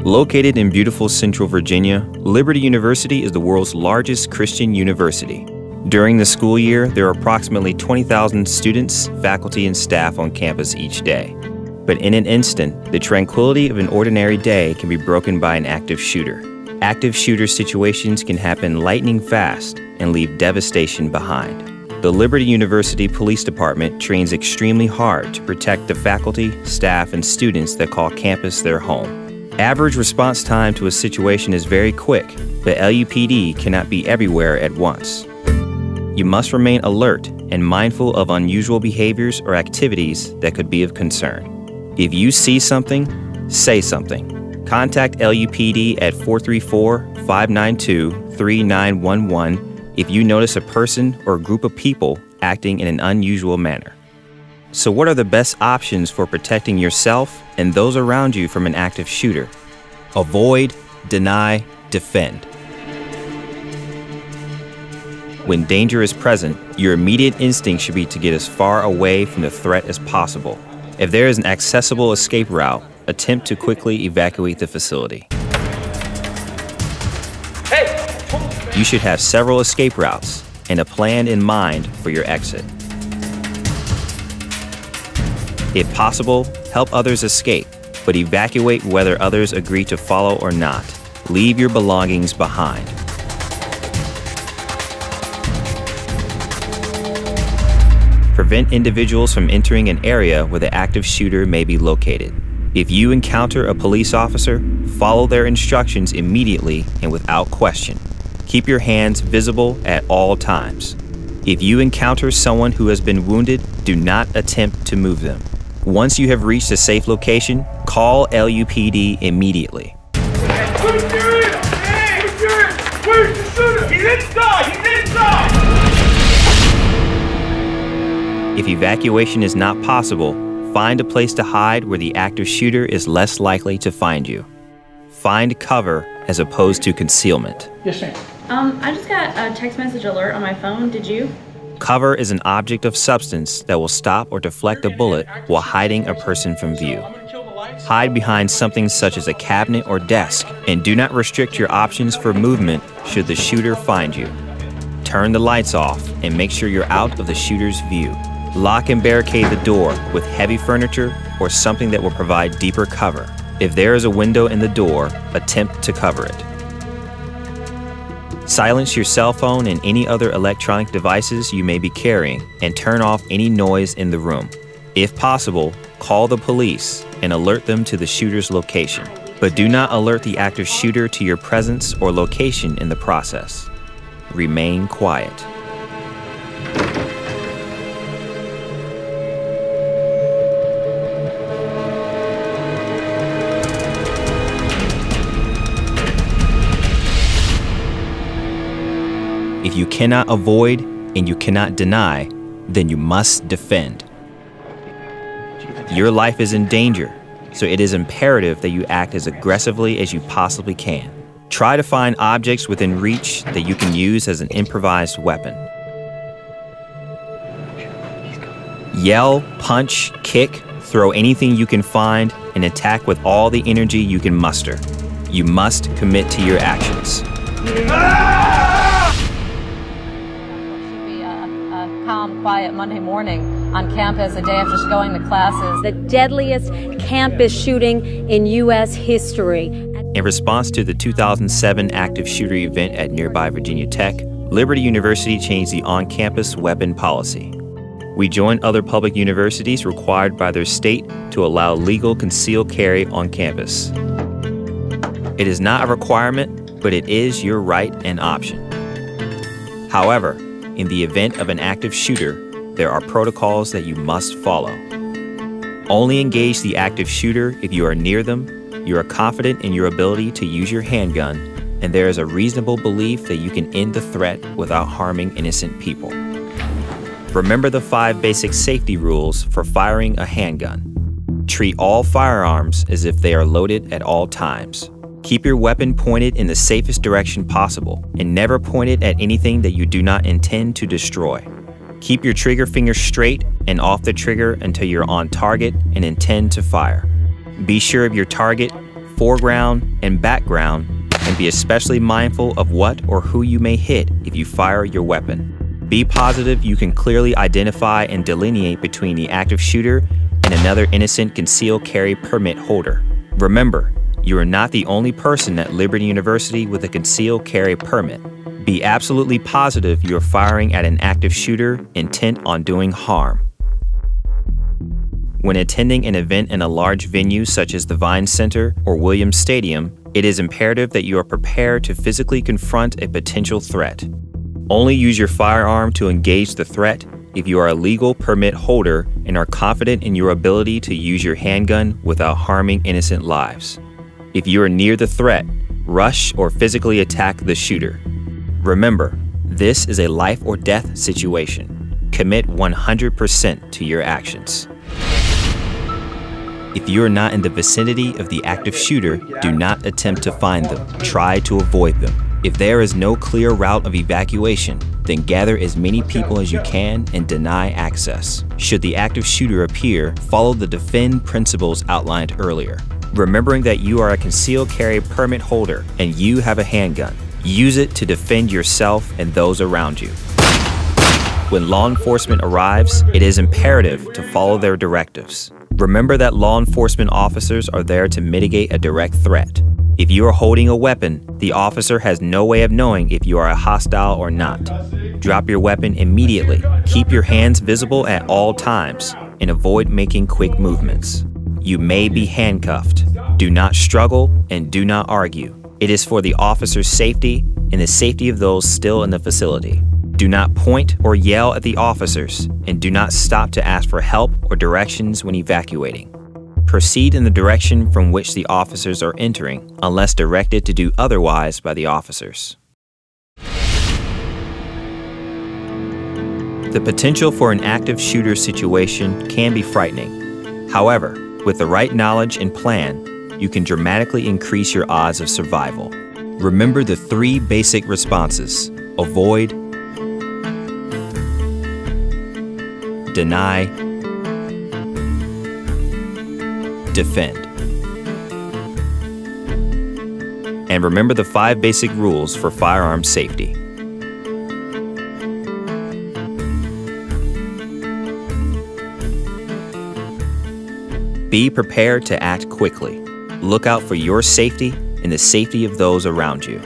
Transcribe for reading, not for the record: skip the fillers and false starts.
Located in beautiful Central Virginia, Liberty University is the world's largest Christian university. During the school year, there are approximately 20,000 students, faculty, and staff on campus each day. But in an instant, the tranquility of an ordinary day can be broken by an active shooter. Active shooter situations can happen lightning fast and leave devastation behind. The Liberty University Police Department trains extremely hard to protect the faculty, staff, and students that call campus their home. Average response time to a situation is very quick, but LUPD cannot be everywhere at once. You must remain alert and mindful of unusual behaviors or activities that could be of concern. If you see something, say something. Contact LUPD at 434-592-3911 if you notice a person or group of people acting in an unusual manner. So what are the best options for protecting yourself and those around you from an active shooter? Avoid, deny, defend. When danger is present, your immediate instinct should be to get as far away from the threat as possible. If there is an accessible escape route, attempt to quickly evacuate the facility. You should have several escape routes and a plan in mind for your exit. If possible, help others escape, but evacuate whether others agree to follow or not. Leave your belongings behind. Prevent individuals from entering an area where the active shooter may be located. If you encounter a police officer, follow their instructions immediately and without question. Keep your hands visible at all times. If you encounter someone who has been wounded, do not attempt to move them. Once you have reached a safe location, call LUPD immediately. Where's the shooter? He's inside! He's inside! If evacuation is not possible, find a place to hide where the active shooter is less likely to find you. Find cover as opposed to concealment. Yes, ma'am. I just got a text message alert on my phone. Did you? Cover is an object of substance that will stop or deflect a bullet while hiding a person from view. Hide behind something such as a cabinet or desk, and do not restrict your options for movement should the shooter find you. Turn the lights off and make sure you're out of the shooter's view. Lock and barricade the door with heavy furniture or something that will provide deeper cover. If there is a window in the door, attempt to cover it. Silence your cell phone and any other electronic devices you may be carrying, and turn off any noise in the room. If possible, call the police and alert them to the shooter's location. But do not alert the active shooter to your presence or location in the process. Remain quiet. If you cannot avoid and you cannot deny, then you must defend. Your life is in danger, so it is imperative that you act as aggressively as you possibly can. Try to find objects within reach that you can use as an improvised weapon. Yell, punch, kick, throw anything you can find, and attack with all the energy you can muster. You must commit to your actions. Calm, quiet Monday morning on campus a day after going to classes. The deadliest campus shooting in U.S. history. In response to the 2007 active shooter event at nearby Virginia Tech, Liberty University changed the on-campus weapon policy. We joined other public universities required by their state to allow legal concealed carry on campus. It is not a requirement, but it is your right and option. However, in the event of an active shooter, there are protocols that you must follow. Only engage the active shooter if you are near them, you are confident in your ability to use your handgun, and there is a reasonable belief that you can end the threat without harming innocent people. Remember the 5 basic safety rules for firing a handgun. Treat all firearms as if they are loaded at all times. Keep your weapon pointed in the safest direction possible, and never point it at anything that you do not intend to destroy. Keep your trigger finger straight and off the trigger until you're on target and intend to fire. Be sure of your target, foreground, and background, and be especially mindful of what or who you may hit if you fire your weapon. Be positive you can clearly identify and delineate between the active shooter and another innocent concealed carry permit holder. Remember, you are not the only person at Liberty University with a concealed carry permit. Be absolutely positive you are firing at an active shooter intent on doing harm. When attending an event in a large venue such as the Vine Center or Williams Stadium, it is imperative that you are prepared to physically confront a potential threat. Only use your firearm to engage the threat if you are a legal permit holder and are confident in your ability to use your handgun without harming innocent lives. If you are near the threat, rush or physically attack the shooter. Remember, this is a life or death situation. Commit 100% to your actions. If you are not in the vicinity of the active shooter, do not attempt to find them. Try to avoid them. If there is no clear route of evacuation, then gather as many people as you can and deny access. Should the active shooter appear, follow the defend principles outlined earlier. Remembering that you are a concealed carry permit holder and you have a handgun. Use it to defend yourself and those around you. When law enforcement arrives, it is imperative to follow their directives. Remember that law enforcement officers are there to mitigate a direct threat. If you are holding a weapon, the officer has no way of knowing if you are a hostile or not. Drop your weapon immediately. Keep your hands visible at all times and avoid making quick movements. You may be handcuffed. Do not struggle and do not argue. It is for the officer's safety and the safety of those still in the facility. Do not point or yell at the officers, and do not stop to ask for help or directions when evacuating. Proceed in the direction from which the officers are entering, unless directed to do otherwise by the officers. The potential for an active shooter situation can be frightening. However, with the right knowledge and plan, you can dramatically increase your odds of survival. Remember the 3 basic responses: avoid, deny, defend. And remember the 5 basic rules for firearm safety. Be prepared to act quickly. Look out for your safety and the safety of those around you.